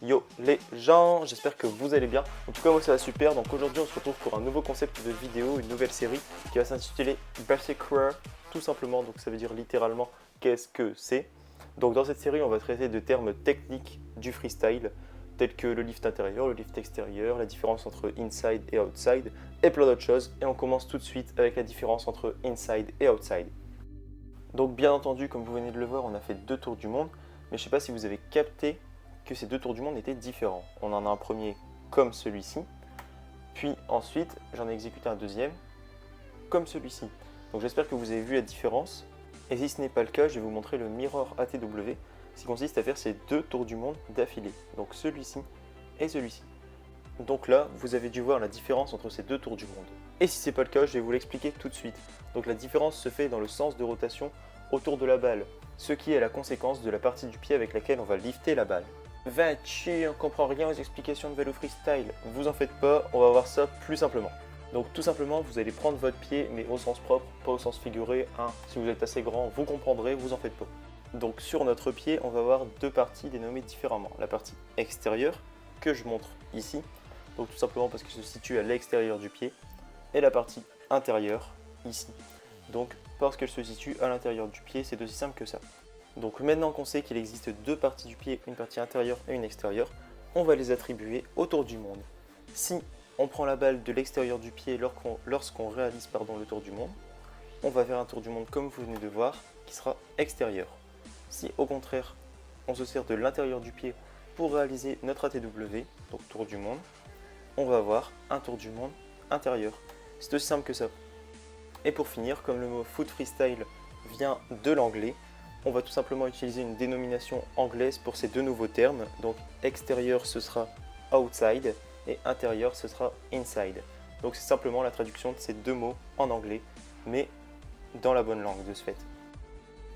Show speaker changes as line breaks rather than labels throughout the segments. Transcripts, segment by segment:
Yo les gens, j'espère que vous allez bien. En tout cas moi ça va super, donc aujourd'hui on se retrouve pour un nouveau concept de vidéo, une nouvelle série qui va s'intituler Basic Rare, tout simplement, donc ça veut dire littéralement qu'est-ce que c'est. Donc dans cette série on va traiter de termes techniques du freestyle, tels que le lift intérieur, le lift extérieur, la différence entre inside et outside, et plein d'autres choses. Et on commence tout de suite avec la différence entre inside et outside. Donc bien entendu, comme vous venez de le voir, on a fait 2 tours du monde, mais je ne sais pas si vous avez capté que ces 2 tours du monde étaient différents. On en a un premier comme celui-ci, puis ensuite j'en ai exécuté un deuxième comme celui-ci. Donc j'espère que vous avez vu la différence, et si ce n'est pas le cas, je vais vous montrer le Mirror ATW, qui consiste à faire ces 2 tours du monde d'affilée, donc celui-ci et celui-ci. Donc là, vous avez dû voir la différence entre ces 2 tours du monde. Et si ce n'est pas le cas, je vais vous l'expliquer tout de suite. Donc la différence se fait dans le sens de rotation autour de la balle, ce qui est la conséquence de la partie du pied avec laquelle on va lifter la balle. Va chier, on comprend rien aux explications de vélo freestyle. Vous en faites pas, on va voir ça plus simplement. Donc tout simplement, vous allez prendre votre pied, mais au sens propre, pas au sens figuré. Si vous êtes assez grand, vous comprendrez, vous en faites pas. Donc sur notre pied, on va avoir 2 parties dénommées différemment. La partie extérieure, que je montre ici, donc tout simplement parce qu'elle se situe à l'extérieur du pied, et la partie intérieure, ici. Donc parce qu'elle se situe à l'intérieur du pied, c'est aussi simple que ça. Donc maintenant qu'on sait qu'il existe 2 parties du pied, une partie intérieure et une extérieure, on va les attribuer au tour du monde. Si on prend la balle de l'extérieur du pied lorsqu'on réalise le tour du monde, on va faire un tour du monde comme vous venez de voir, qui sera extérieur. Si au contraire, on se sert de l'intérieur du pied pour réaliser notre ATW, donc tour du monde, on va avoir un tour du monde intérieur. C'est aussi simple que ça. Et pour finir, comme le mot foot freestyle vient de l'anglais, on va tout simplement utiliser une dénomination anglaise pour ces 2 nouveaux termes. Donc extérieur ce sera outside et intérieur ce sera inside. Donc c'est simplement la traduction de ces 2 mots en anglais, mais dans la bonne langue de ce fait.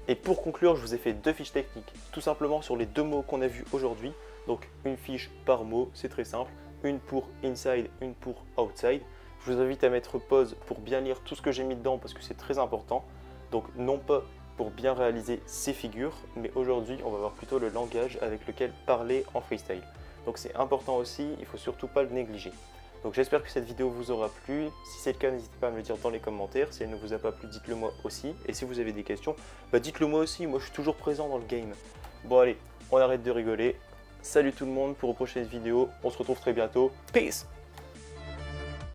Et pour conclure, je vous ai fait 2 fiches techniques, tout simplement sur les 2 mots qu'on a vus aujourd'hui. Donc une fiche par mot, c'est très simple, une pour inside, une pour outside. Je vous invite à mettre pause pour bien lire tout ce que j'ai mis dedans parce que c'est très important. Donc non pas pour bien réaliser ces figures, mais aujourd'hui on va voir plutôt le langage avec lequel parler en freestyle. Donc c'est important aussi, il ne faut surtout pas le négliger. Donc j'espère que cette vidéo vous aura plu. Si c'est le cas, n'hésitez pas à me le dire dans les commentaires. Si elle ne vous a pas plu, dites-le moi aussi. Et si vous avez des questions, dites-le moi aussi, moi je suis toujours présent dans le game. Bon allez, on arrête de rigoler. Salut tout le monde pour une prochaine vidéo, on se retrouve très bientôt. Peace!